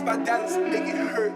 my dollars make it hurt.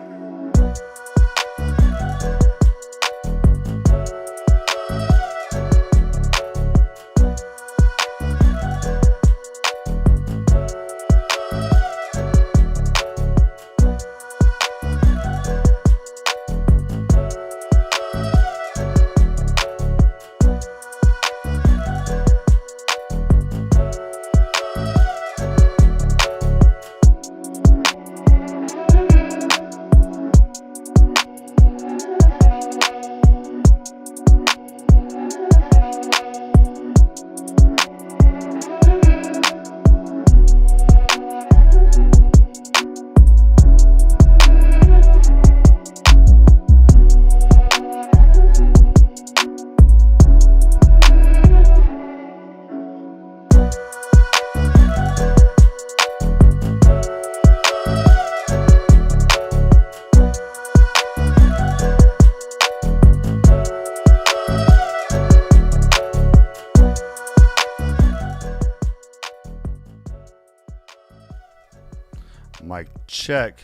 Mic check.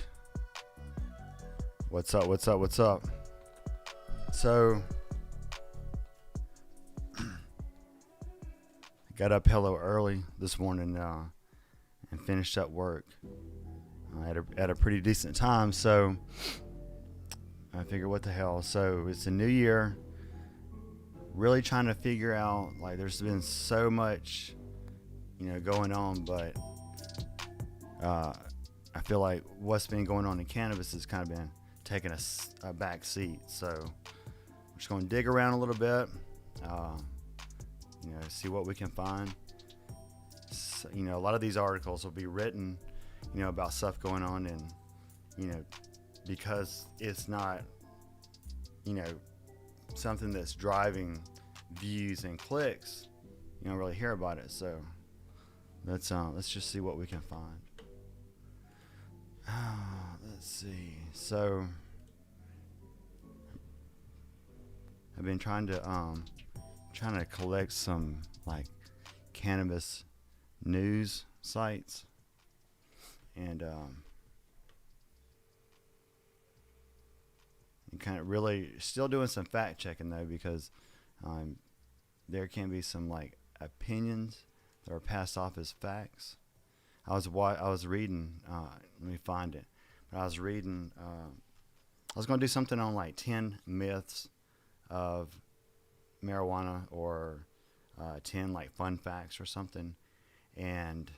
What's up? What's up? What's up? So, I got up hella early this morning and finished up work at a pretty decent time. So, I figured, what the hell? So, it's a new year. Really trying to figure out, like, there's been so much, going on, but I feel like what's been going on in cannabis has kind of been taking a back seat. So I'm just going to dig around a little bit, see what we can find. So, a lot of these articles will be written, about stuff going on, and, because it's not, something that's driving views and clicks, you don't really hear about it. So let's just see what we can find. Let's see. So I've been trying to collect some like cannabis news sites, and kind of really still doing some fact checking though, because there can be some like opinions that are passed off as facts. I was reading. Let me find it. But I was reading. I was going to do something on like 10 myths of marijuana, or 10 like fun facts or something, and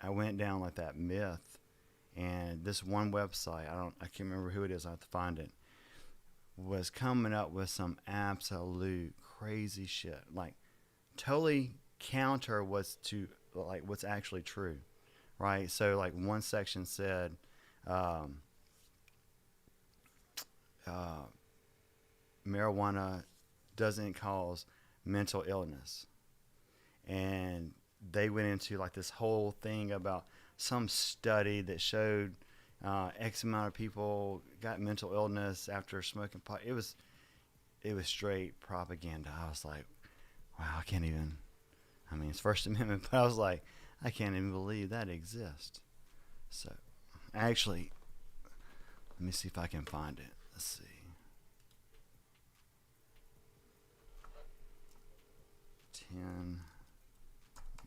I went down like that myth, and this one website, I can't remember who it is. I have to find it. Was coming up with some absolute crazy shit, like totally counter what's actually true, right? So like one section said marijuana doesn't cause mental illness, and they went into like this whole thing about some study that showed X amount of people got mental illness after smoking pot. It was straight propaganda. I was like, wow, I can't even. I mean, it's First Amendment, but I was like, I can't even believe that exists. So, actually, let me see if I can find it. Let's see. Ten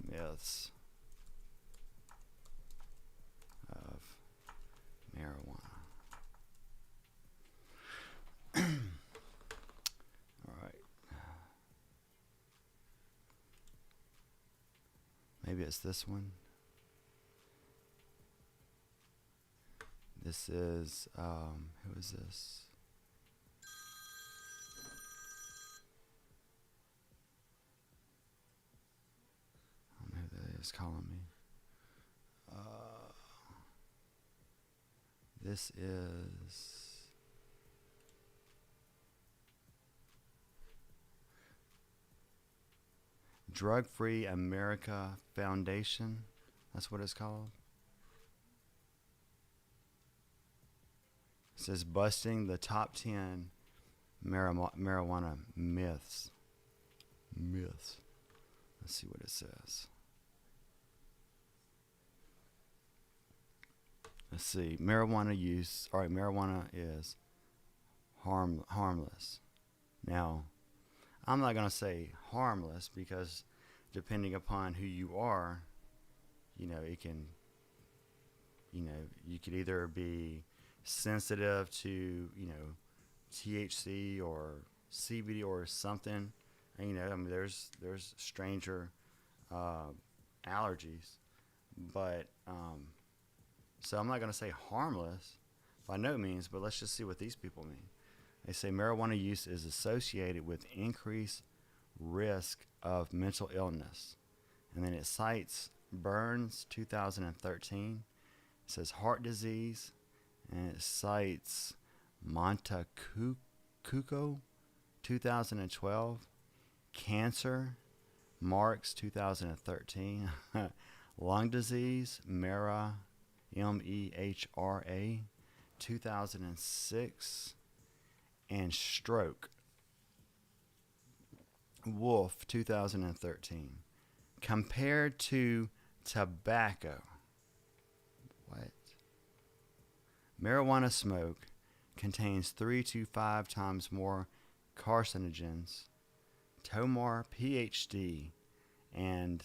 myths of marijuana. All right. Maybe it's this one. This is, who is this? I don't know who that is calling me. This is Drug Free America Foundation. That's what it's called. It says busting the top 10 marijuana myths. Let's see what it says. let's see, marijuana use. All right, marijuana is harmless. Now, I'm not gonna say harmless because depending upon who you are, it can, you could either be sensitive to, THC or CBD or something. And, I mean, there's stranger uh, allergies, but so I'm not gonna say harmless by no means. But let's just see what these people mean. They say marijuana use is associated with increased risk of mental illness. And then it cites Burns 2013. It says heart disease. And it cites Montecuco 2012. Cancer, Marks 2013. Lung disease, MEHRA, MEHRA 2006. And stroke, Wolf 2013. Compared to tobacco. What? Marijuana smoke contains 3 to 5 times more carcinogens, Tomar, PhD, and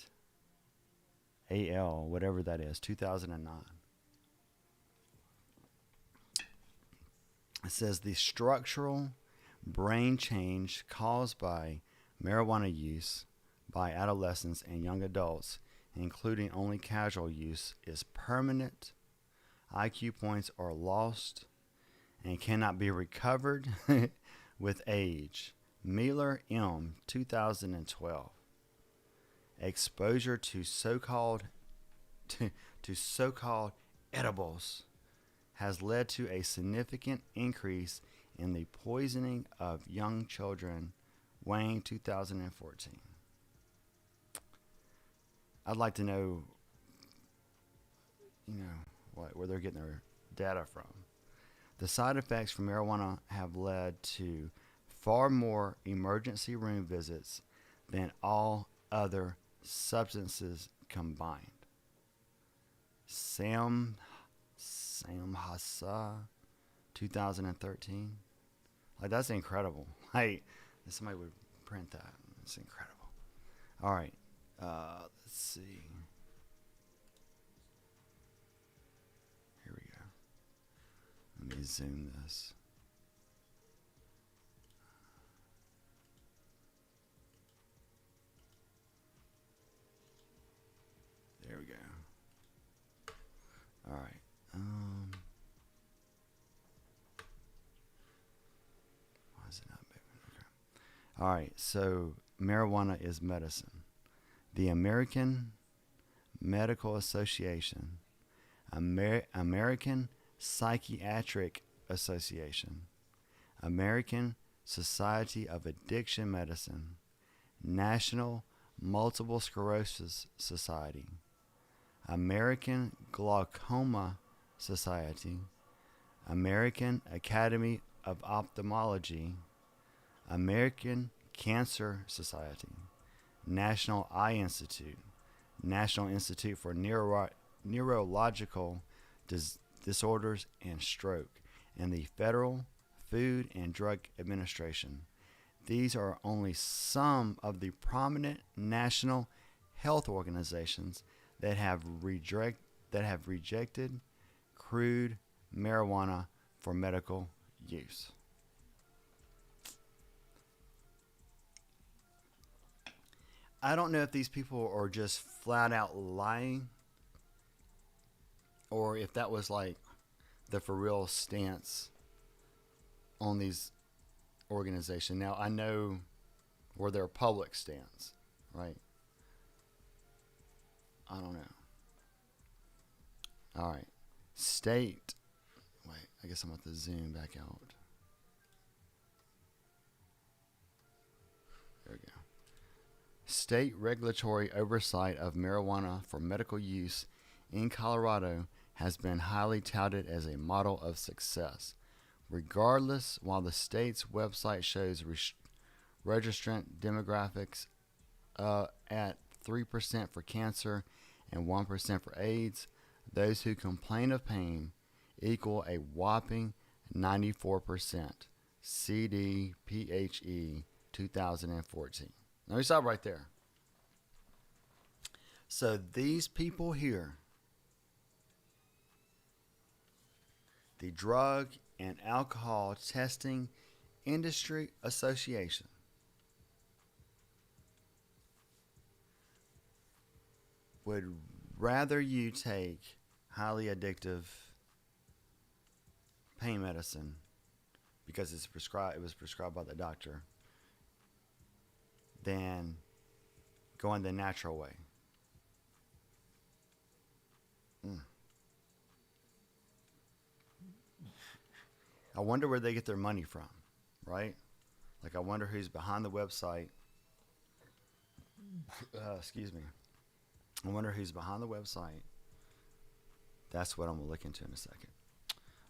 AL, whatever that is, 2009. It says the structural brain change caused by marijuana use by adolescents and young adults, including only casual use, is permanent. IQ points are lost and cannot be recovered with age. Miller M. 2012. Exposure to so-called edibles has led to a significant increase in the poisoning of young children. Wayne 2014. I'd like to know, where they're getting their data from. The side effects from marijuana have led to far more emergency room visits than all other substances combined. Sam Hassa, 2013. Like, that's incredible. Like, if somebody would print that. It's incredible. All right. Let's see. Here we go. Let me zoom this. There we go. All right. Why is it not moving? Okay. All right. So marijuana is medicine. The American Medical Association, American Psychiatric Association, American Society of Addiction Medicine, National Multiple Sclerosis Society, American Glaucoma Society, American Academy of Ophthalmology, American Cancer Society, National Eye Institute, National Institute for Neurological Disorders and Stroke, and the Federal Food and Drug Administration. These are only some of the prominent national health organizations that have rejected crude marijuana for medical use. I don't know if these people are just flat out lying or if that was like the for real stance on these organizations. Now, I know where their public stance, right? I don't know. All right. State. Wait, I guess I'm going to have to zoom back out. There we go. State regulatory oversight of marijuana for medical use in Colorado has been highly touted as a model of success. Regardless, while the state's website shows registrant demographics at 3% for cancer and 1% for AIDS, Those who complain of pain equal a whopping 94%. CDPHE 2014. Now we stop right there. So these people here, the Drug and Alcohol Testing Industry Association, would rather you take highly addictive pain medicine because it was prescribed by the doctor than going the natural way. I wonder where they get their money from, right? Like, I wonder who's behind the website. Excuse me. I wonder who's behind the website. That's what I'm going to look into in a second.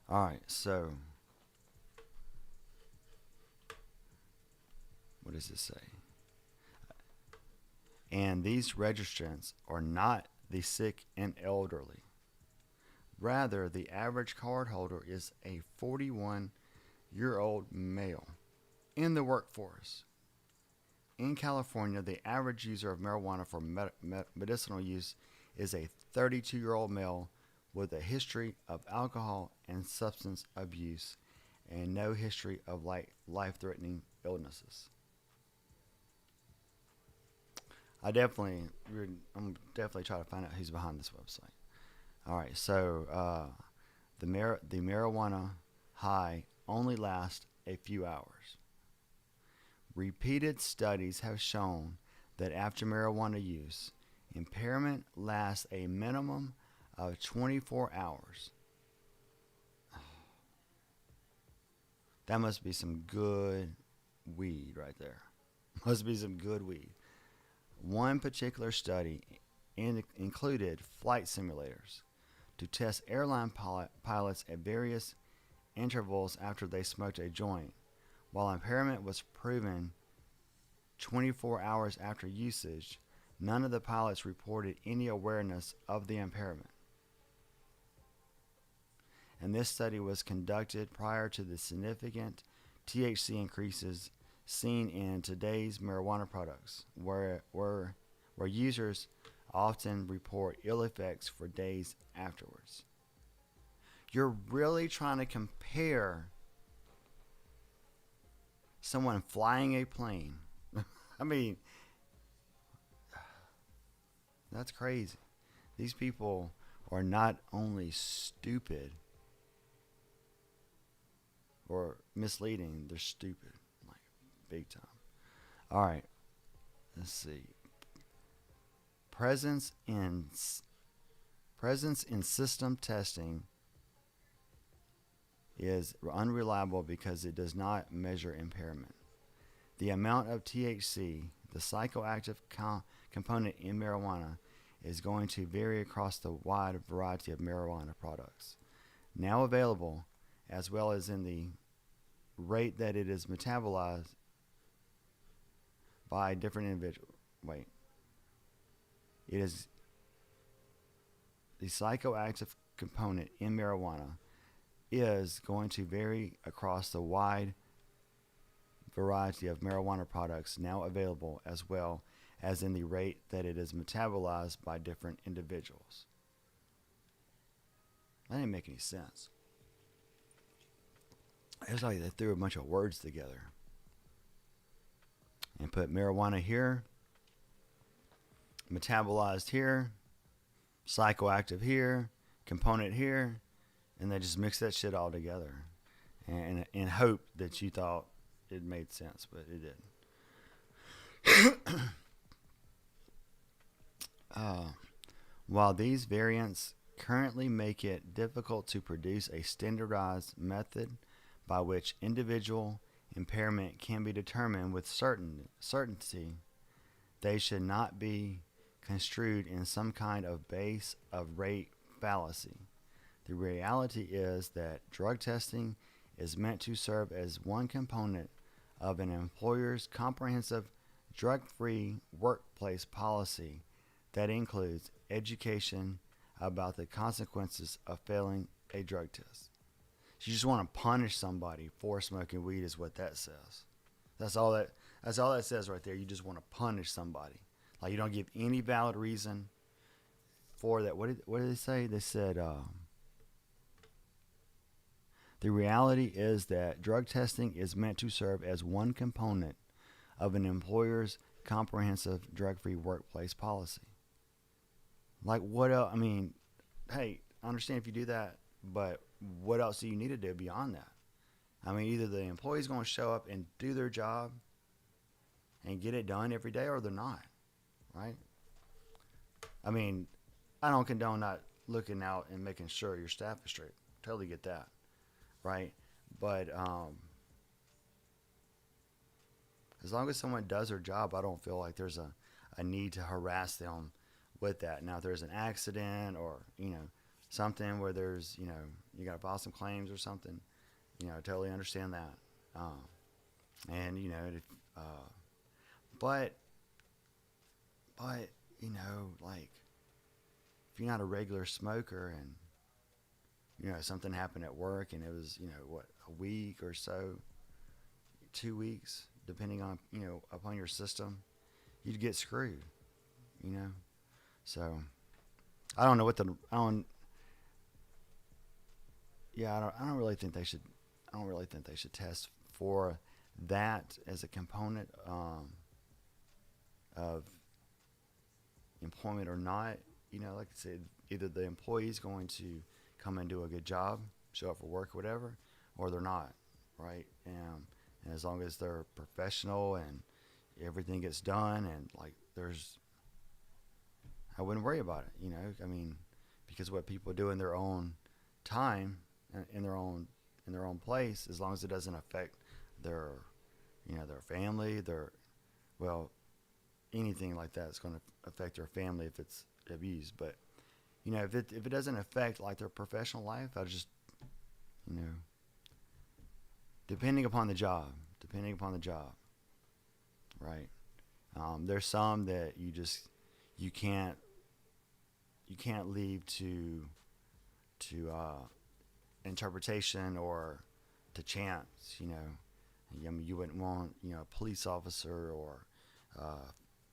All right, so what does this say? And these registrants are not the sick and elderly. Rather, the average cardholder is a 41-year-old male in the workforce. In California, the average user of marijuana for medicinal use is a 32-year-old male with a history of alcohol and substance abuse and no history of life-threatening illnesses. I'm definitely trying to find out who's behind this website. All right, so the marijuana high only lasts a few hours. Repeated studies have shown that after marijuana use, impairment lasts a minimum of 24 hours. That must be some good weed right there. Must be some good weed. One particular study included flight simulators to test airline pilots at various intervals after they smoked a joint. While impairment was proven 24 hours after usage, none of the pilots reported any awareness of the impairment. And this study was conducted prior to the significant THC increases seen in today's marijuana products, where users often report ill effects for days afterwards. You're really trying to compare someone flying a plane. I mean, that's crazy. These people are not only stupid or misleading, they're stupid, like big time. All right, let's see. Presence in system testing is unreliable because it does not measure impairment. The amount of THC, the psychoactive component in marijuana, is going to vary across the wide variety of marijuana products now available, as well as in the rate that it is metabolized by different individuals. It is the psychoactive component in marijuana is going to vary across the wide variety of marijuana products now available, as well as in the rate that it is metabolized by different individuals. That didn't make any sense. It's like they threw a bunch of words together and put marijuana here, metabolized here, psychoactive here, component here, and they just mixed that shit all together and hope that you thought it made sense, but it didn't. While these variants currently make it difficult to produce a standardized method by which individual impairment can be determined with certainty, they should not be construed in some kind of base of rate fallacy. The reality is that drug testing is meant to serve as one component of an employer's comprehensive drug-free workplace policy that includes education about the consequences of failing a drug test. You just want to punish somebody for smoking weed, is what that says. That's all that. That's all that says right there. You just want to punish somebody. Like, you don't give any valid reason for that. What did they say? They said the reality is that drug testing is meant to serve as one component of an employer's comprehensive drug-free workplace policy. Like, what else? I mean, hey, I understand if you do that, but what else do you need to do beyond that? I mean, either the employee's going to show up and do their job and get it done every day, or they're not, right? I mean, I don't condone not looking out and making sure your staff is straight. Totally get that, right? But as long as someone does their job, I don't feel like there's a need to harass them with that. Now, if there's an accident or, something where there's, you got to file some claims or something, I totally understand that. And, but, like, if you're not a regular smoker and, something happened at work and it was, a week or so, 2 weeks, depending on, upon your system, you'd get screwed, So, I don't know what I don't really think they should test for that as a component of employment or not. Like I said, either the employee's going to come and do a good job, show up for work or whatever, or they're not, right? And as long as they're professional and everything gets done, and like I wouldn't worry about it, I mean, because what people do in their own time, in their own place, as long as it doesn't affect their family, anything like that is going to affect their family if it's abused. But if it doesn't affect like their professional life, I just depending upon the job, right? There's some that you can't leave to interpretation or to chance. I mean, you wouldn't want a police officer or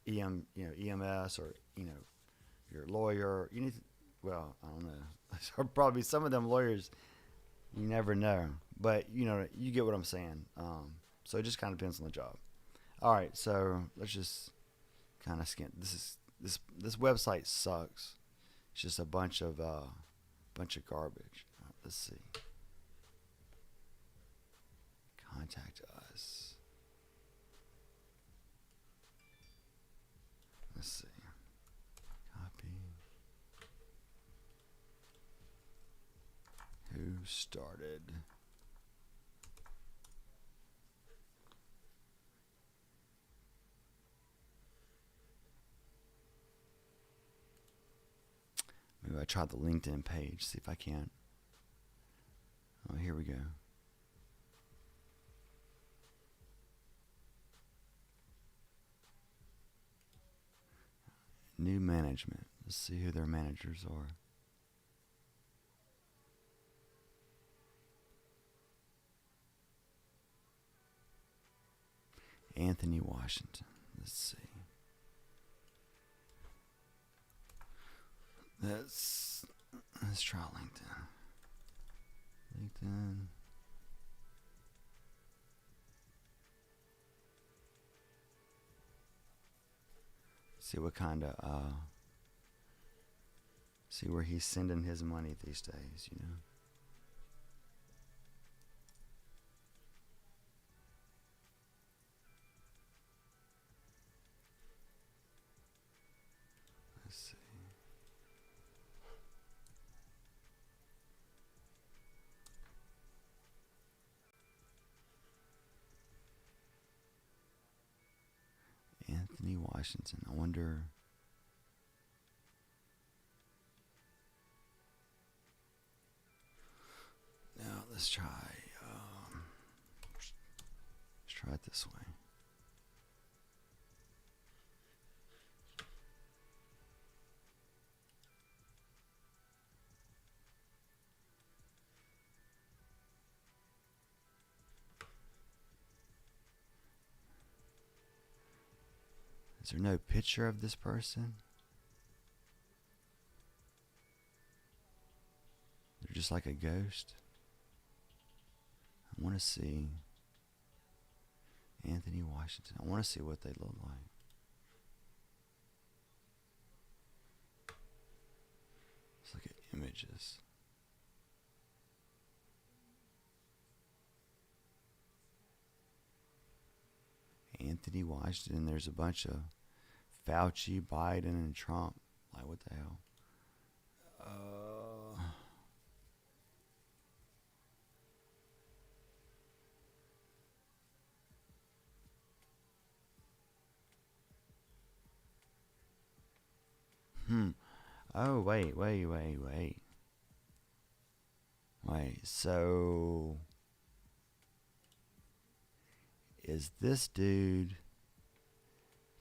EMS or your lawyer. Well, I don't know. Probably some of them lawyers, you never know, but you get what I'm saying. So it just kind of depends on the job. All right, so let's just kind of scan. This website sucks. It's just a bunch of garbage. Let's see. Contact us. Let's see. Copy. Who started? Maybe I try the LinkedIn page, see if I can. Oh, here we go. New management. Let's see who their managers are. Anthony Washington. Let's see. Let's try LinkedIn. See what kind of see where he's sending his money these days, Let's see. Anthony Washington. I wonder. Now let's try. Let's try it this way. there no picture of this person? They're just like a ghost. I want to see Anthony Washington. I want to see what they look like. Let's look at images. Anthony Washington. There's a bunch of Fauci, Biden, and Trump. Like, what the hell? Oh, wait. Wait, so is this dude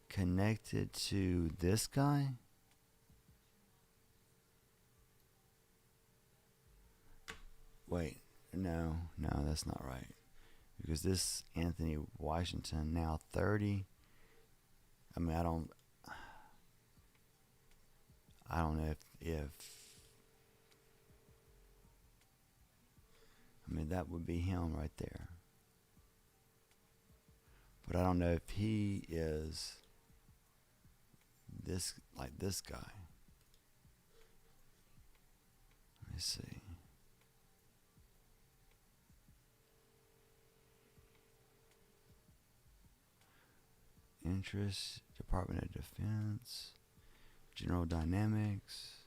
connected to this guy? Wait, no, that's not right. Because this Anthony Washington, now 30. I mean, I don't know if I mean, that would be him right there. But I don't know if he is this guy. Let me see. Interest, Department of Defense, General Dynamics.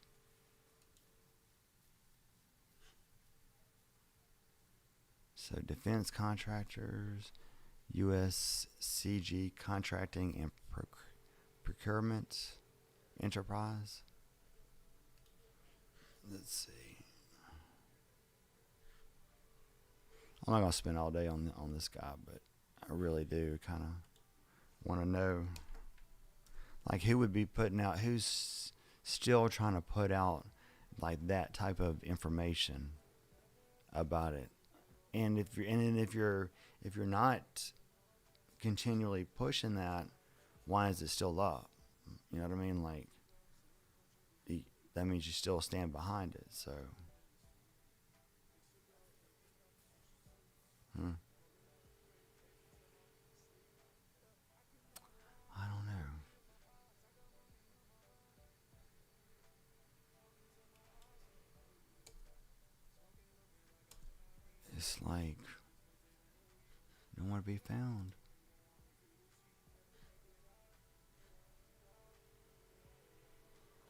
So defense contractors, USCG Contracting and Procurement Enterprise. Let's see. I'm not gonna spend all day on this guy, but I really do kind of want to know, like, who would be putting out, who's still trying to put out like that type of information about it. And if you're not continually pushing that, why is it still up? You know what I mean? Like, that means you still stand behind it. So, I don't know. It's like nowhere to be found.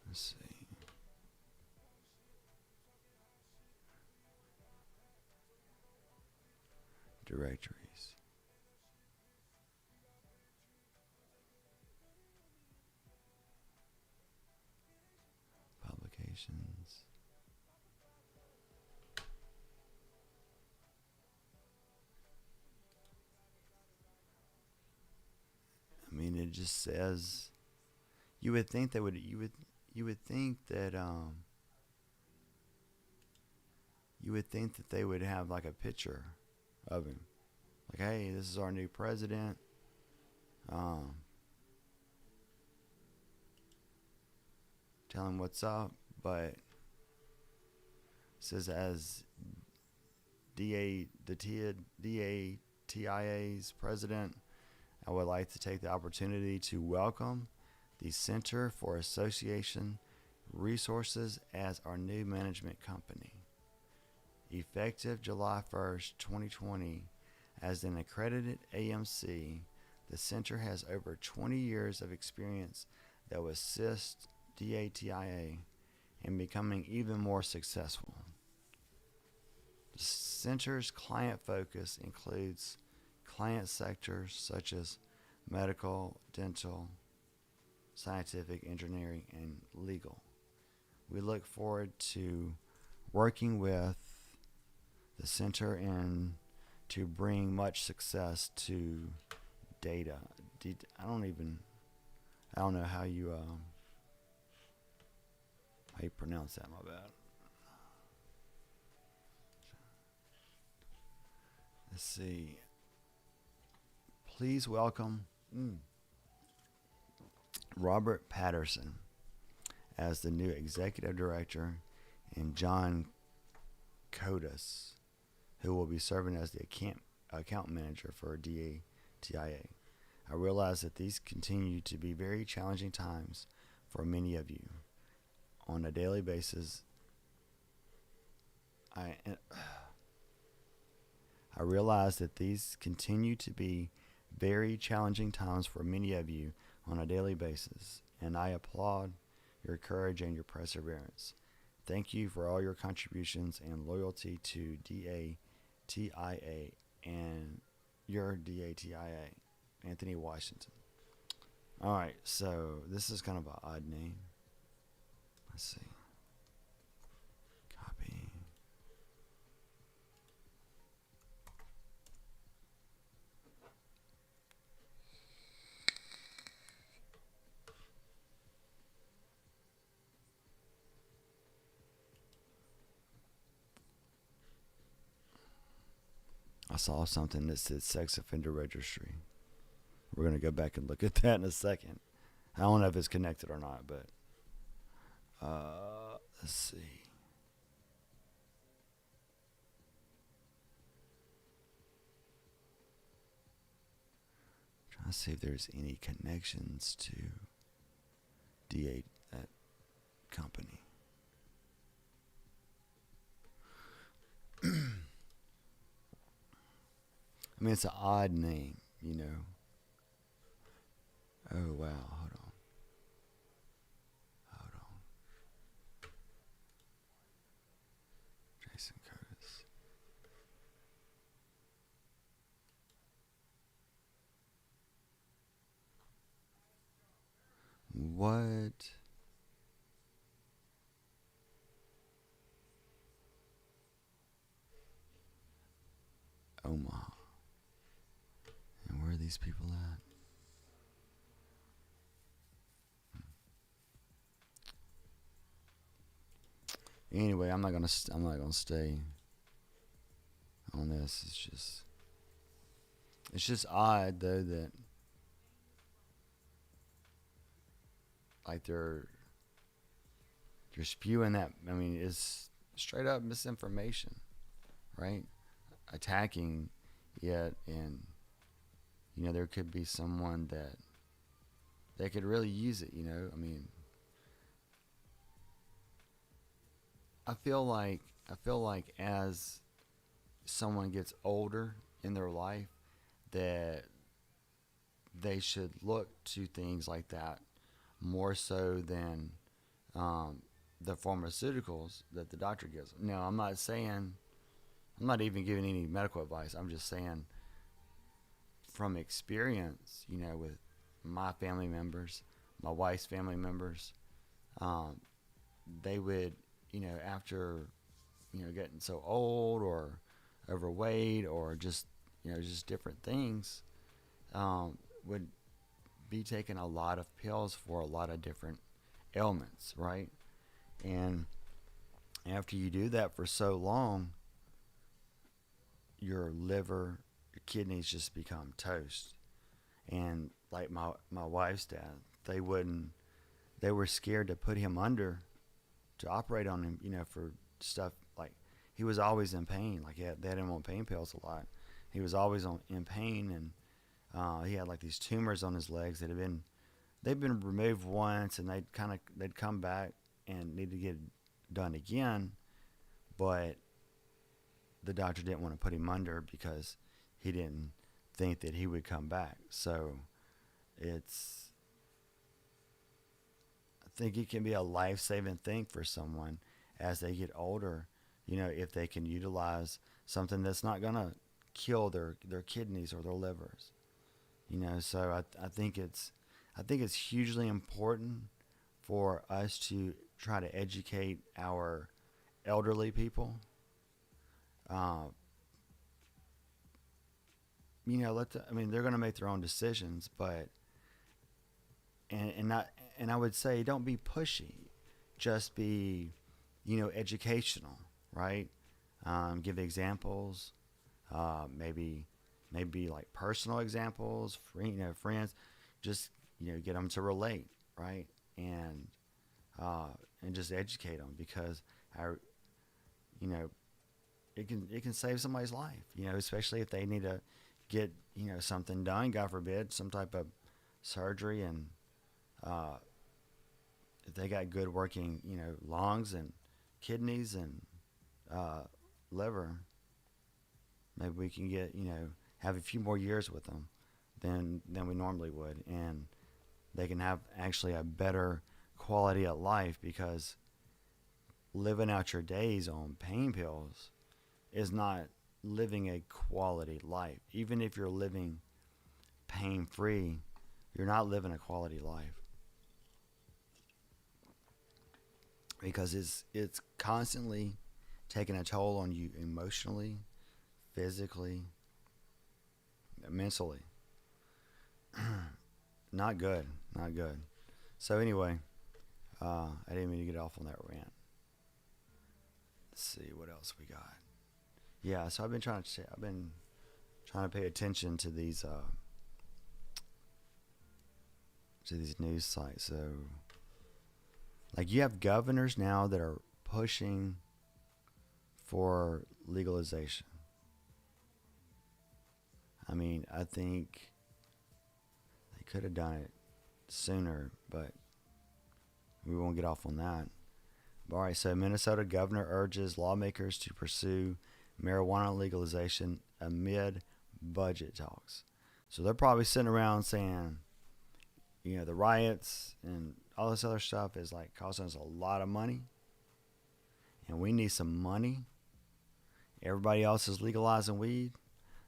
Let's see. Directories. Publications. I mean, it just says, you would think they would you would think that you would think that they would have like a picture of him, like, hey, this is our new president. Tell him what's up. But it says, as DATIA's president, I would like to take the opportunity to welcome the Center for Association Resources as our new management company. Effective July 1st, 2020, as an accredited AMC, the center has over 20 years of experience that will assist DATIA in becoming even more successful. The center's client focus includes client sectors such as medical, dental, scientific, engineering, and legal. We look forward to working with the center and to bring much success to data. I don't know how you pronounce that, my bad. Let's see. Please welcome Robert Patterson as the new executive director, and John Codus, who will be serving as the account manager for DATIA. I realize that these continue to be very challenging times for many of you. On a daily basis, I I realize that these continue to be very challenging times for many of you on a daily basis, and I applaud your courage and your perseverance. Thank you for all your contributions and loyalty to DATIA and your DATIA, Anthony Washington. All right, so this is kind of an odd name. Let's see. Copy. I saw something that said sex offender registry. We're going to go back and look at that in a second. I don't know if it's connected or not, but let's see. Trying to see if there's any connections to DA, that company. I mean, it's an odd name, you know. Oh, wow. Hold on. Hold on. Jason Curtis. What? Omaha. And where are these people at? Anyway, I'm not gonna stay on this. It's just odd though that like they're spewing that. I mean, it's straight up misinformation, right? Attacking yet, and you know there could be someone that could really use it. You know, I mean, I feel like as someone gets older in their life, that they should look to things like that more so than the pharmaceuticals that the doctor gives them. No, I'm not even giving any medical advice. I'm just saying from experience, you know, with my family members, my wife's family members, um, they would, you know, after, you know, getting so old or overweight or just, you know, just different things, would be taking a lot of pills for a lot of different ailments, right? And after you do that for so long, your liver, your kidneys just become toast. And like my wife's dad, they were scared to put him under to operate on him, you know, for stuff like he was always in pain. Like they had him on pain pills a lot. He was always in pain, and he had like these tumors on his legs that they've been removed once, and they'd come back and need to get done again, but the doctor didn't want to put him under because he didn't think that he would come back. So it's I think it can be a life-saving thing for someone as they get older, you know, if they can utilize something that's not going to kill their kidneys or their livers. You know, so I think it's hugely important for us to try to educate our elderly people. Uh, you know, I mean, they're going to make their own decisions, but and not and I would say don't be pushy, just be, you know, educational, right? Give examples, maybe like personal examples, you know, friends, just, you know, get them to relate. right? And uh, and just educate them because I, you know, it can save somebody's life. Especially if they need to get something done. God forbid, some type of surgery, and uh, if they got good working lungs and kidneys and uh, liver, maybe we can get have a few more years with them than we normally would, and they can have actually a better quality of life because living out your days on pain pills is not living a quality life. Even if you're living pain free, you're not living a quality life because it's constantly taking a toll on you emotionally, physically, mentally. Not good, not good. So anyway, I didn't mean to get off on that rant. Let's see what else we got. Yeah, so I've been trying to pay attention to these news sites. So, like, you have governors now that are pushing for legalization. I mean, I think they could have done it sooner, but we won't get off on that. All right, so Minnesota governor urges lawmakers to pursue marijuana legalization amid budget talks. So they're probably sitting around saying, the riots and all this other stuff is like costing us a lot of money, and we need some money. Everybody else is legalizing weed,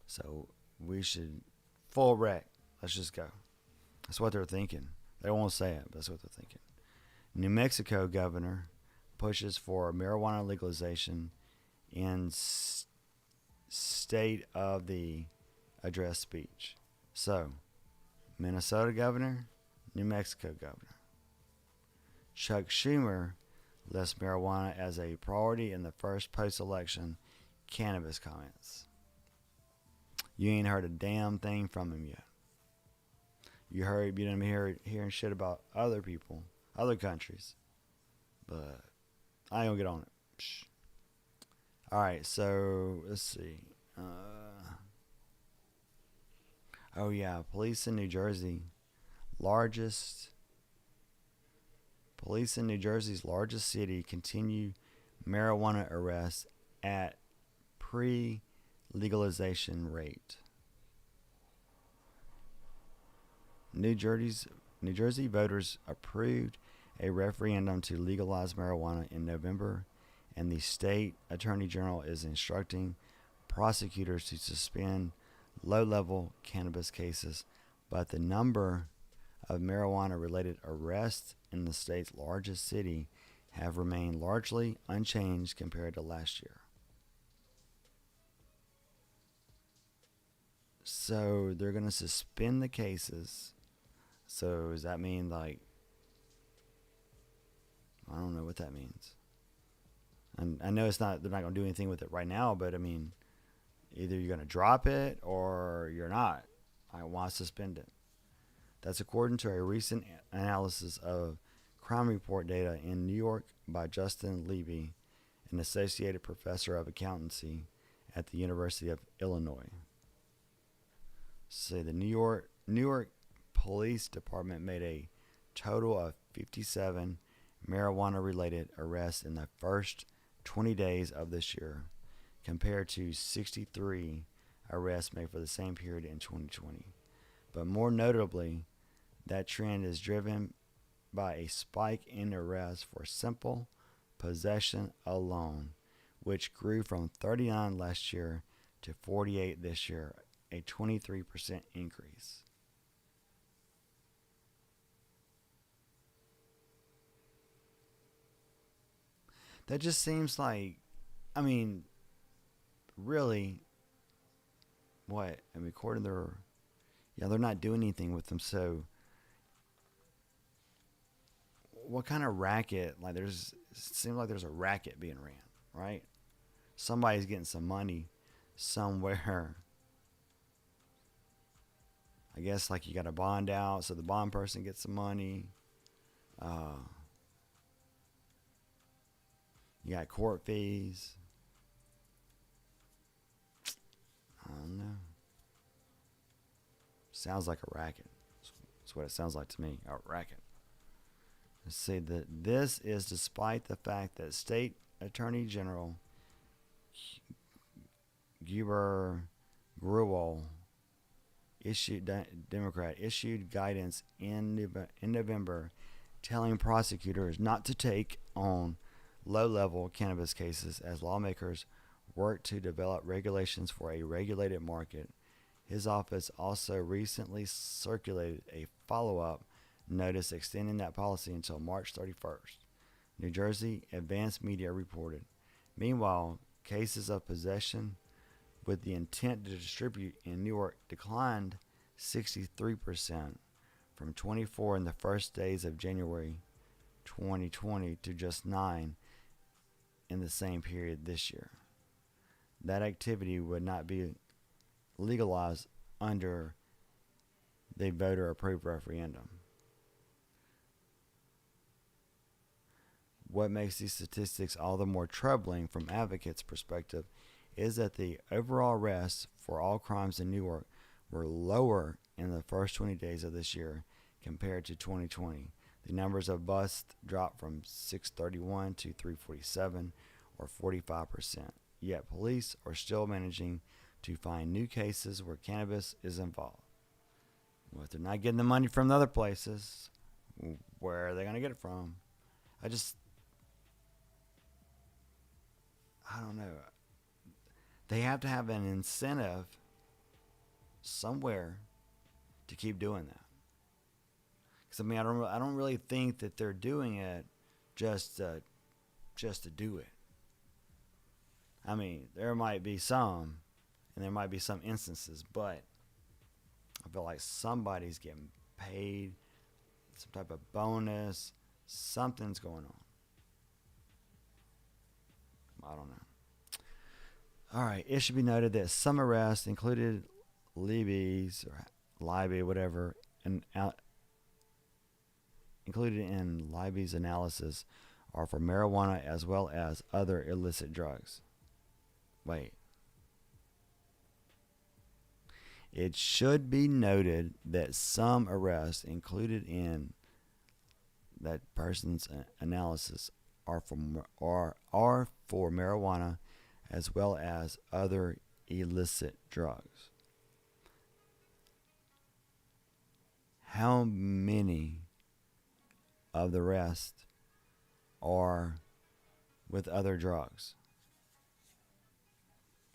so we should full wreck. Let's just go. That's what they're thinking. They won't say it, but that's what they're thinking. New Mexico governor pushes for marijuana legalization in state of the address speech. So, Minnesota governor, New Mexico governor. Chuck Schumer lists marijuana as a priority in the first post-election cannabis comments. You ain't heard a damn thing from him yet. You didn't hearing shit about other people, other countries, but I ain't gonna get on it. Psh. All right, so let's see. Oh yeah, police in New Jersey's largest city continue marijuana arrests at pre-legalization rate. New Jersey voters approved a referendum to legalize marijuana in November, and the state attorney general is instructing prosecutors to suspend low-level cannabis cases, but the number of marijuana-related arrests in the state's largest city have remained largely unchanged compared to last year. So they're going to suspend the cases. So does that mean, like, I don't know what that means. And I know they're not going to do anything with it right now, but I mean, either you're going to drop it or you're not. I want to suspend it. That's according to a recent analysis of crime report data in New York by Justin Levy, an associate professor of accountancy at the University of Illinois. So the New York Police Department made a total of 57 marijuana-related arrests in the first 20 days of this year, compared to 63 arrests made for the same period in 2020. But more notably, that trend is driven by a spike in arrests for simple possession alone, which grew from 39 last year to 48 this year, a 23% increase. That just seems like, I mean, really, what? I mean, according to they're not doing anything with them. So, what kind of racket? Like, it seems like there's a racket being ran, right? Somebody's getting some money somewhere. I guess, like, you got a bond out, so the bond person gets some money. Uh, you got court fees. I don't know. Sounds like a racket. That's what it sounds like to me. A racket. Let's see that this is despite the fact that State Attorney General Guber Gruel Democrat issued guidance in November telling prosecutors not to take on low-level cannabis cases as lawmakers work to develop regulations for a regulated market. His office also recently circulated a follow-up notice extending that policy until March 31st. New Jersey advanced media reported. Meanwhile, cases of possession with the intent to distribute in Newark declined 63% from 24 in the first days of January 2020 to just 9 in the same period this year. That activity would not be legalized under the voter-approved referendum. What makes these statistics all the more troubling from advocates' perspective is that the overall arrests for all crimes in Newark were lower in the first 20 days of this year compared to 2020. The numbers of busts dropped from 631 to 347, or 45%. Yet police are still managing to find new cases where cannabis is involved. Well, if they're not getting the money from the other places, where are they going to get it from? I don't know. They have to have an incentive somewhere to keep doing that. Because I don't really think that they're doing it just to do it. I mean, there might be some, and there might be some instances, but I feel like somebody's getting paid, some type of bonus, something's going on. I don't know. All right, it should be noted that some arrests included Libby's or Libby, whatever, and included in Libby's analysis are for marijuana as well as other illicit drugs. Wait. It should be noted that some arrests included in that person's analysis are for marijuana as well as other illicit drugs. How many of the rest are with other drugs?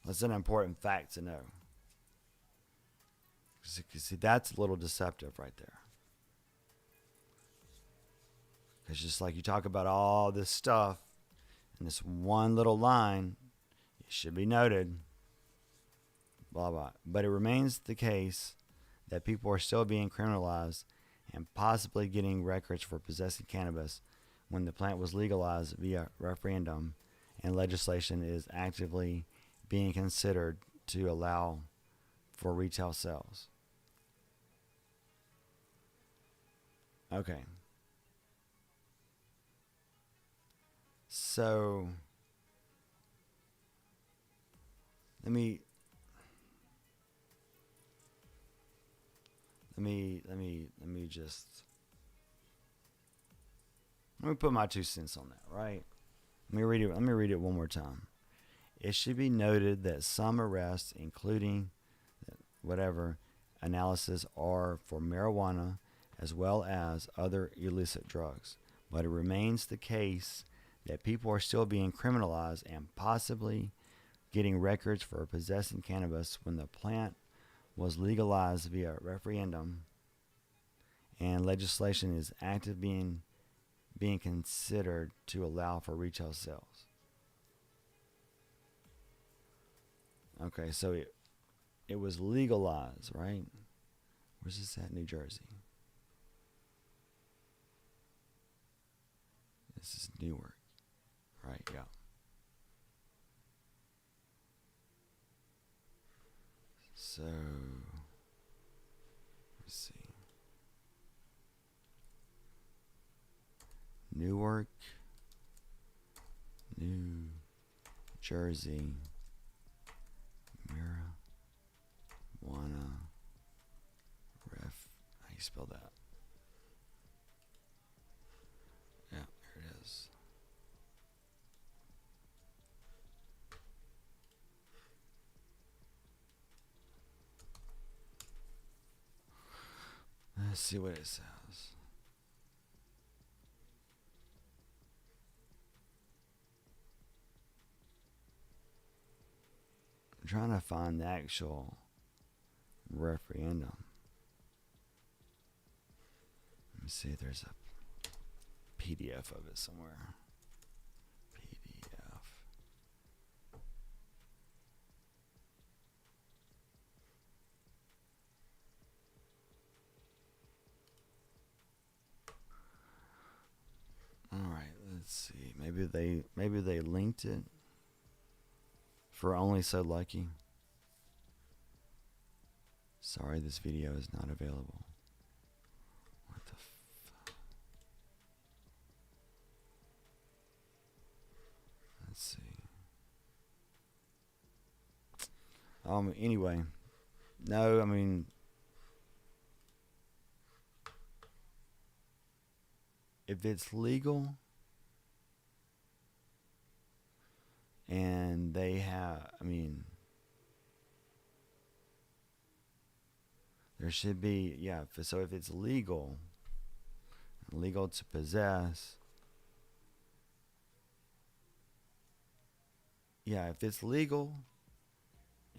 That's an important fact to know. See, that's a little deceptive right there. Because just like you talk about all this stuff in this one little line, it should be noted, blah, blah. But it remains the case that people are still being criminalized and possibly getting records for possessing cannabis when the plant was legalized via referendum, and legislation is actively being considered to allow for retail sales. Okay. So let me put my 2 cents on that, right? Let me read it one more time. It should be noted that some arrests, including whatever analysis, are for marijuana as well as other illicit drugs. But it remains the case that people are still being criminalized and possibly getting records for possessing cannabis when the plant was legalized via referendum, and legislation is actively being considered to allow for retail sales. Okay, so it was legalized, right? Where's this at? New Jersey. This is Newark. Right, yeah. So, let's see. Newark, New Jersey, marijuana how do you spell that? Yeah, there it is. Let's see what it says. I'm trying to find the actual referendum. Let me see if there's a PDF of it somewhere. PDF. All right, let's see. Maybe they linked it for Only So Lucky. Sorry, this video is not available. What the Let's see. Anyway. No, I mean, if it's legal and they have, there should be, yeah, so if it's legal to possess, yeah, if it's legal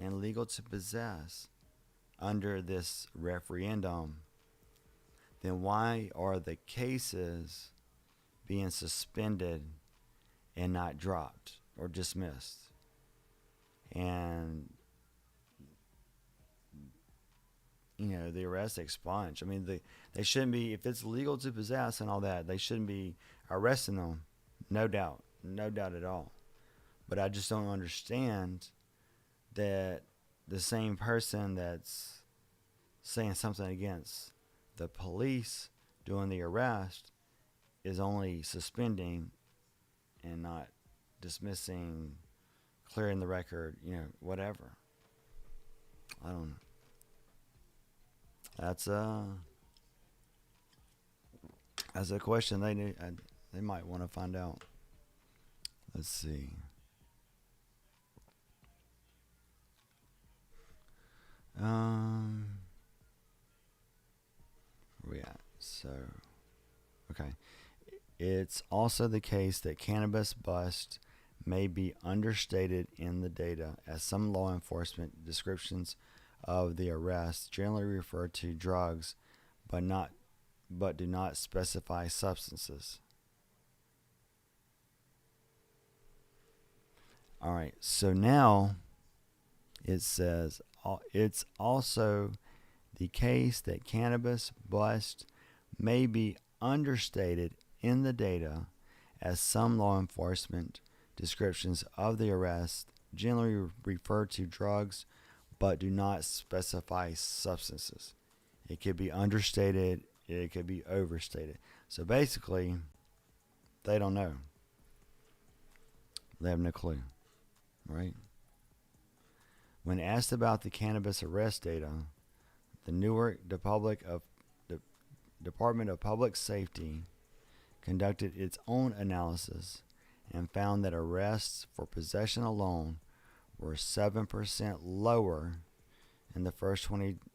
and legal to possess under this referendum, then why are the cases being suspended and not dropped or dismissed? And, the arrest expunge. They shouldn't be, if it's legal to possess and all that, they shouldn't be arresting them. No doubt at all. But I just don't understand that the same person that's saying something against the police doing the arrest is only suspending and not dismissing, clearing the record, whatever. I don't know. That's a question they might want to find out. Let's see. Where we at? So, okay. It's also the case that cannabis bust may be understated in the data, as some law enforcement descriptions of the arrest generally refer to drugs, but do not specify substances. All right. So now it says it's also the case that cannabis bust may be understated in the data, as some law enforcement descriptions of the arrest generally refer to drugs but do not specify substances. It could be understated, it could be overstated. So basically, they don't know. They have no clue, right? When asked about the cannabis arrest data, the Newark Department of Public Safety conducted its own analysis and found that arrests for possession alone were 7% lower in the first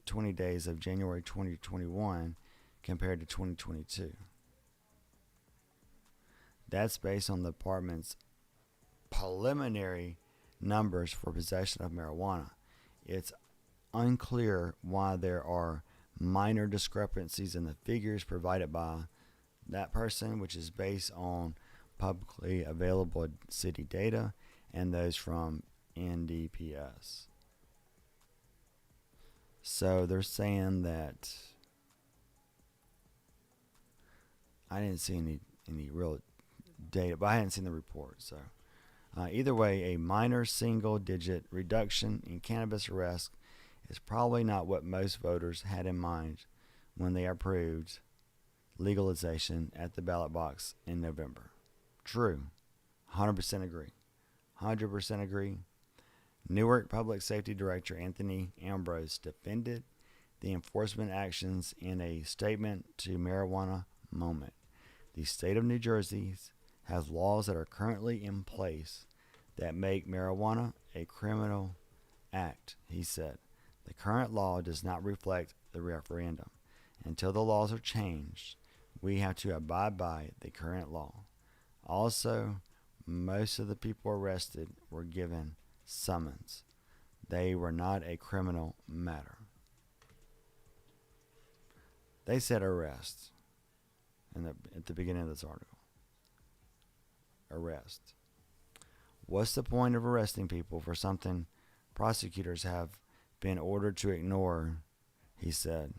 20 days of January 2021 compared to 2022. That's based on the department's preliminary numbers for possession of marijuana. It's unclear why there are minor discrepancies in the figures provided by that person, which is based on publicly available city data and those from NDPS. So they're saying that I didn't see any real data, but I hadn't seen the report. So either way, a minor single-digit reduction in cannabis arrests is probably not what most voters had in mind when they approved legalization at the ballot box in November. True. 100% agree. 100% agree. Newark Public Safety Director Anthony Ambrose defended the enforcement actions in a statement to Marijuana Moment. The state of New Jersey has laws that are currently in place that make marijuana a criminal act, he said. The current law does not reflect the referendum. Until the laws are changed, we have to abide by the current law. Also, most of the people arrested were given summons. They were not a criminal matter. They said arrest at the beginning of this article. Arrest. What's the point of arresting people for something prosecutors have been ordered to ignore, he said.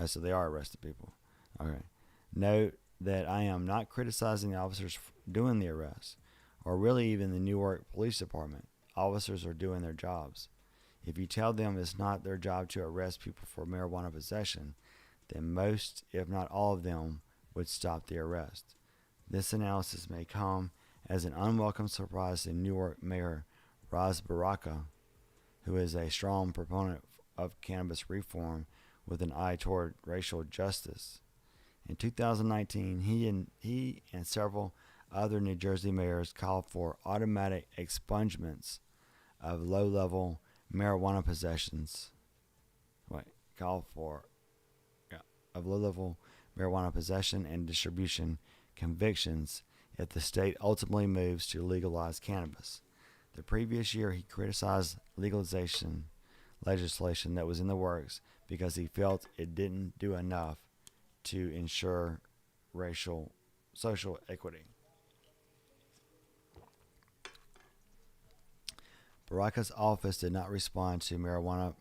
So they are arresting people. Okay. Note that I am not criticizing the officers doing the arrest, or really even the Newark Police Department. Officers are doing their jobs. If you tell them it's not their job to arrest people for marijuana possession, then most, if not all of them, would stop the arrest. This analysis may come as an unwelcome surprise to Newark Mayor Ras Baraka, who is a strong proponent of cannabis reform with an eye toward racial justice. In 2019, he and several other New Jersey mayors called for automatic expungements of low-level marijuana possessions. Of low-level marijuana possession and distribution convictions if the state ultimately moves to legalize cannabis. The previous year, he criticized legalization legislation that was in the works because he felt it didn't do enough to ensure social equity. Baraka's office did not respond to marijuana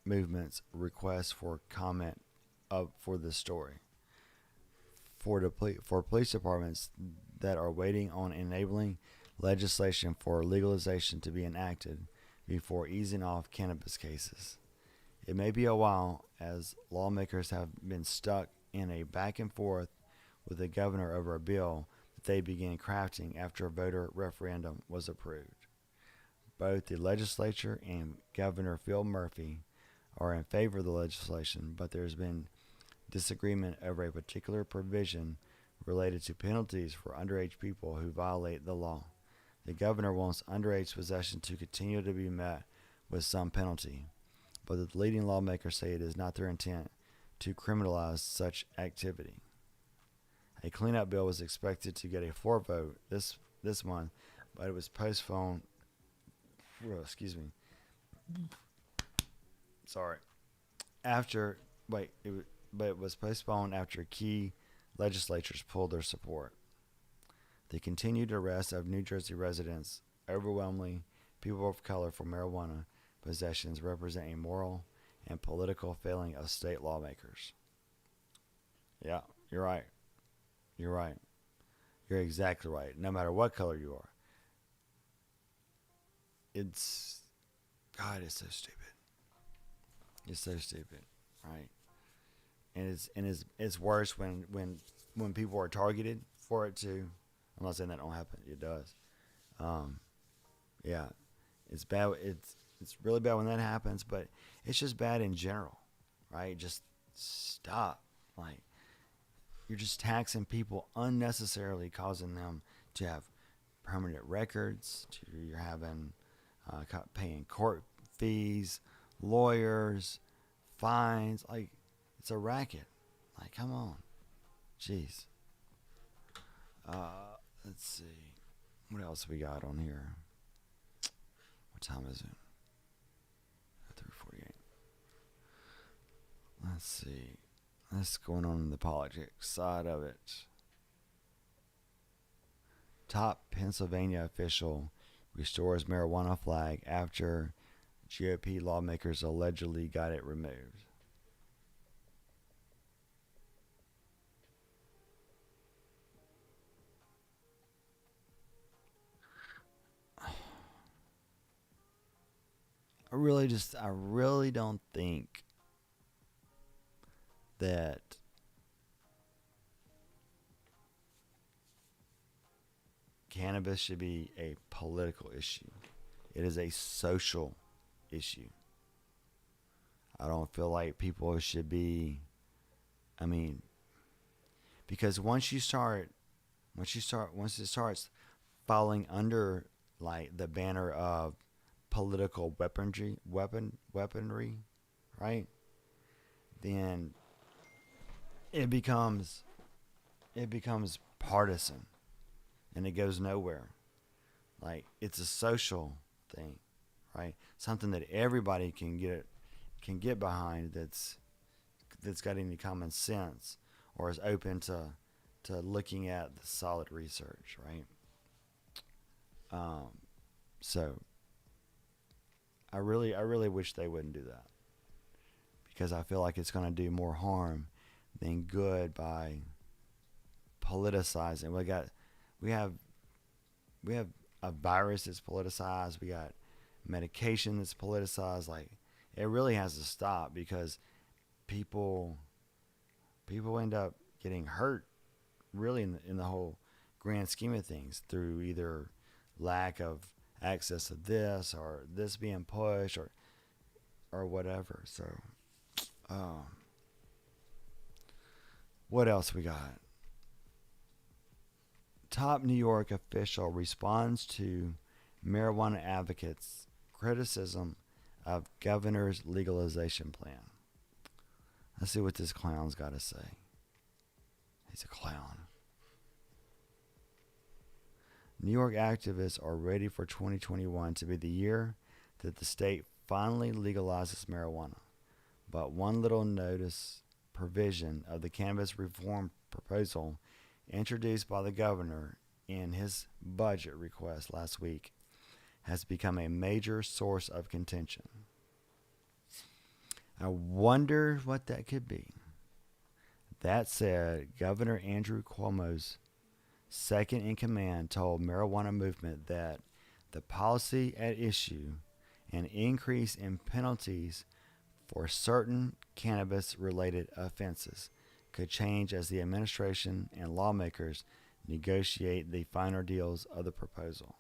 movement's request for comment for this story. For police departments that are waiting on enabling legislation for legalization to be enacted before easing off cannabis cases. It may be a while, as lawmakers have been stuck in a back and forth with the governor over a bill that they began crafting after a voter referendum was approved. Both the legislature and Governor Phil Murphy are in favor of the legislation, but there's been disagreement over a particular provision related to penalties for underage people who violate the law. The governor wants underage possession to continue to be met with some penalty, but the leading lawmakers say it is not their intent to criminalize such activity. A cleanup bill was expected to get a floor vote this month, but it was postponed. But it was postponed after key legislators pulled their support. The continued arrest of New Jersey residents, overwhelmingly people of color, for marijuana possessions represent a moral and political failing of state lawmakers. Yeah, you're right. You're right. You're exactly right. No matter what color you are. It's so stupid. It's so stupid, right? And it's worse when people are targeted for it too. I'm not saying that don't happen. It does. Yeah, it's bad. It's really bad when that happens, but it's just bad in general, right? Just stop. Like, you're just taxing people unnecessarily, causing them to have permanent records. You're having paying court fees, lawyers, fines. Like, it's a racket. Like, come on. Jeez. Let's see. What else we got on here? What time is it? 3:48. Let's see. What's going on in the politics side of it? Top Pennsylvania official restores marijuana flag after GOP lawmakers allegedly got it removed. I really don't think that cannabis should be a political issue. It is a social issue. I don't feel like people should be, I mean, because once it starts falling under like the banner of political weaponry, right? Then it becomes partisan, and it goes nowhere. Like, it's a social thing, right? Something that everybody can get behind, that's got any common sense or is open to looking at the solid research, right? So I really wish they wouldn't do that, because I feel like it's going to do more harm than good by politicizing. We have a virus that's politicized. We got medication that's politicized. Like, it really has to stop, because people end up getting hurt, really, in the whole grand scheme of things, through either lack of access to this, or this being pushed, or whatever. So what else we got? Top New York official responds to marijuana advocates' criticism of governor's legalization plan. Let's see what this clown's got to say. He's a clown. New York activists are ready for 2021 to be the year that the state finally legalizes marijuana. But one little notice provision of the cannabis reform proposal introduced by the governor in his budget request last week has become a major source of contention. I wonder what that could be. That said, Governor Andrew Cuomo's second in command told marijuana movement that the policy at issue, an increase in penalties for certain cannabis-related offenses, could change as the administration and lawmakers negotiate the finer details of the proposal.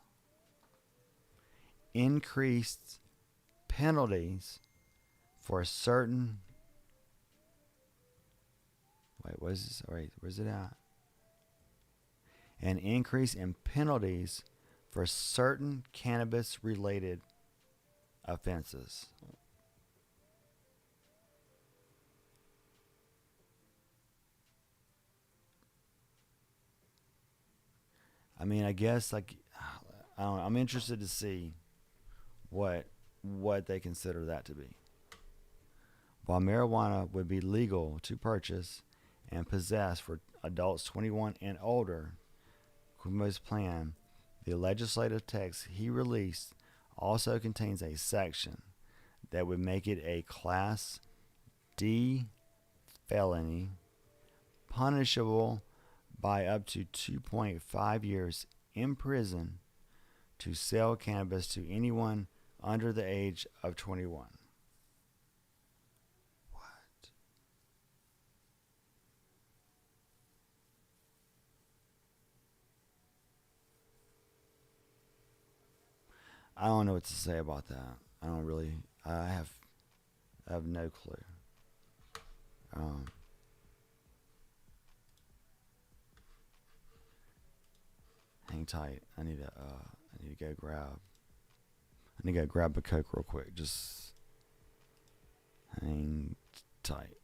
Increased penalties for certain... where's it at? An increase in penalties for certain cannabis-related offenses. I mean, I guess, like, I don't know, I'm interested to see what they consider that to be. While marijuana would be legal to purchase and possess for adults 21 and older, Cuomo's plan, the legislative text he released, also contains a section that would make it a Class D felony, punishable by up to 2.5 years in prison, to sell cannabis to anyone under the age of 21. What? I don't know what to say about that. I have no clue. Hang tight. I need to go grab a Coke real quick. Just hang tight.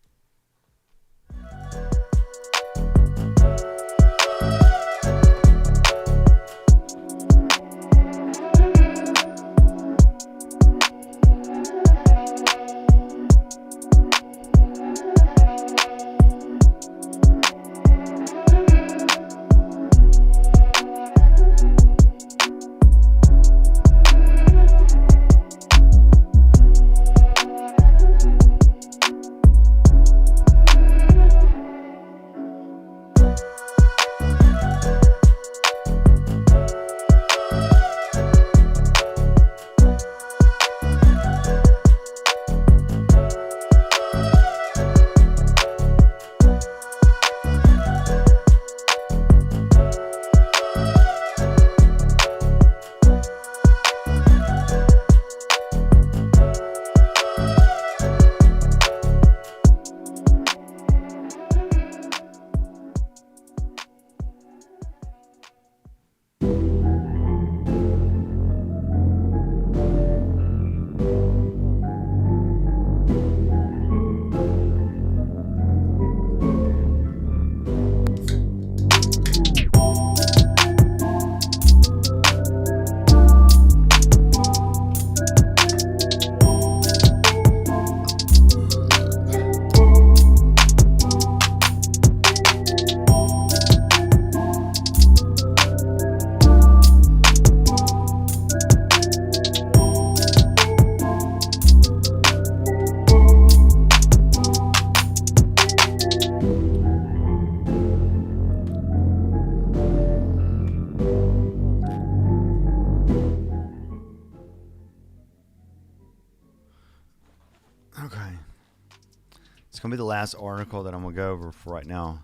It's gonna be the last article that I'm gonna go over for right now.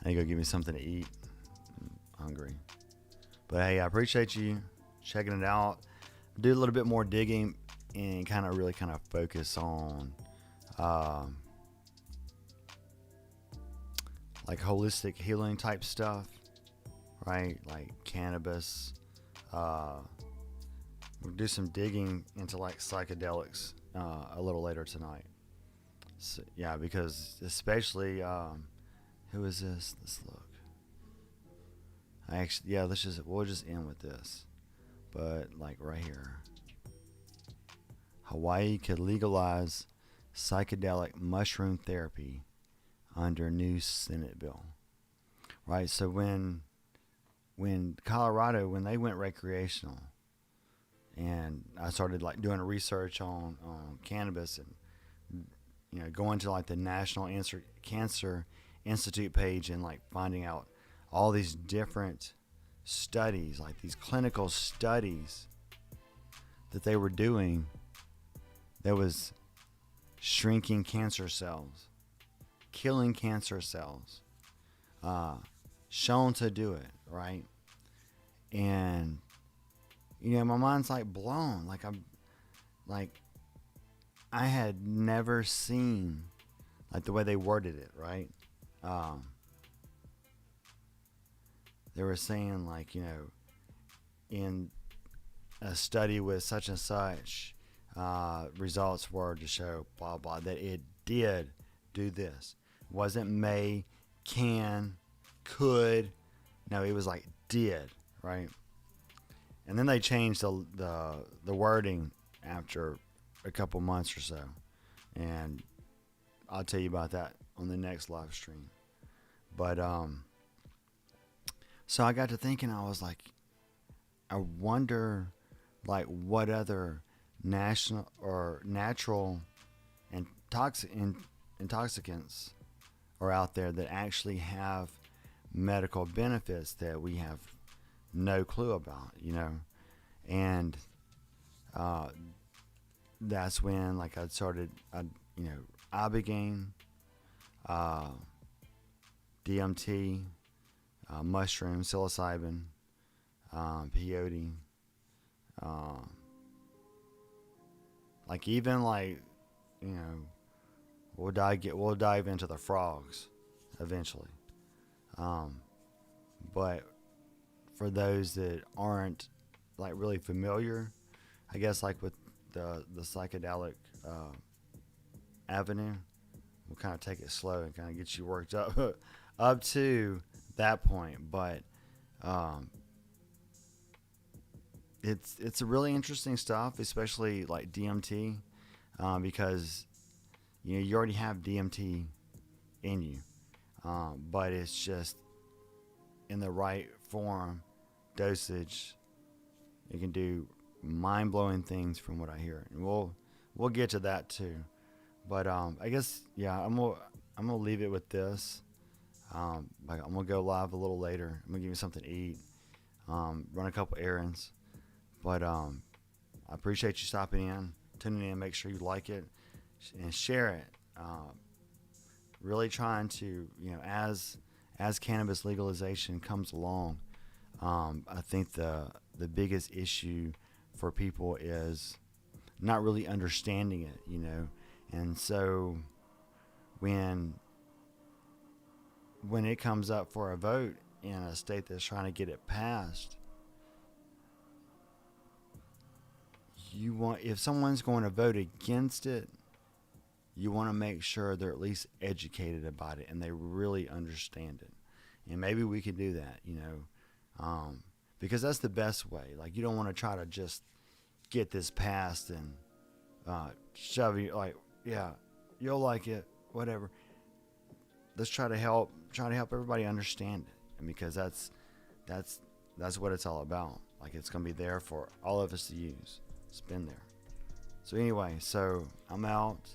I need to go get me something to eat. I'm hungry. But hey, I appreciate you checking it out. Do a little bit more digging and really focus on like holistic healing type stuff, right? Like cannabis. We'll do some digging into like psychedelics a little later tonight. So, yeah, because especially who is this? Let's look. We'll just end with this. But like right here, Hawaii could legalize psychedelic mushroom therapy under new Senate bill. Right. So when Colorado, when they went recreational, and I started like doing research on cannabis, and going to like the National Cancer Institute page and like finding out all these different studies, like these clinical studies that they were doing that was shrinking cancer cells, killing cancer cells, shown to do it, right? And my mind's like blown. I had never seen like the way they worded it, right? They were saying like, in a study with such and such, results were to show blah blah that it did do this. It wasn't may, can, could. No, it was like did, right? And then they changed the wording after a couple months or so, and I'll tell you about that on the next live stream. But so I got to thinking, I was like, I wonder like what other national or natural and intoxicants are out there that actually have medical benefits that we have no clue about, and that's when like ibogaine, DMT, mushroom, psilocybin, peyote, like even like we'll dive into the frogs eventually, but for those that aren't like really familiar, I guess like with the psychedelic avenue, we'll kind of take it slow and kind of get you worked up up to that point. But it's a really interesting stuff, especially like DMT, because you already have DMT in you, but it's just in the right form, dosage, it can do mind-blowing things from what I hear, and we'll get to that too. But I guess I'm gonna leave it with this. I'm gonna go live a little later. I'm gonna give you something to eat, run a couple errands. But I appreciate you stopping in, tuning in. Make sure you like it and share it. Really trying to, as cannabis legalization comes along, I think the biggest issue for people is not really understanding it, and so when it comes up for a vote in a state that's trying to get it passed, if someone's going to vote against it, you want to make sure they're at least educated about it and they really understand it. And maybe we could do that, because that's the best way. Like, you don't want to try to just get this passed and shove you like, yeah, you'll like it, whatever. Let's try to help everybody understand it, and because that's what it's all about. Like, it's gonna be there for all of us to use. It's been there. So anyway, I'm out.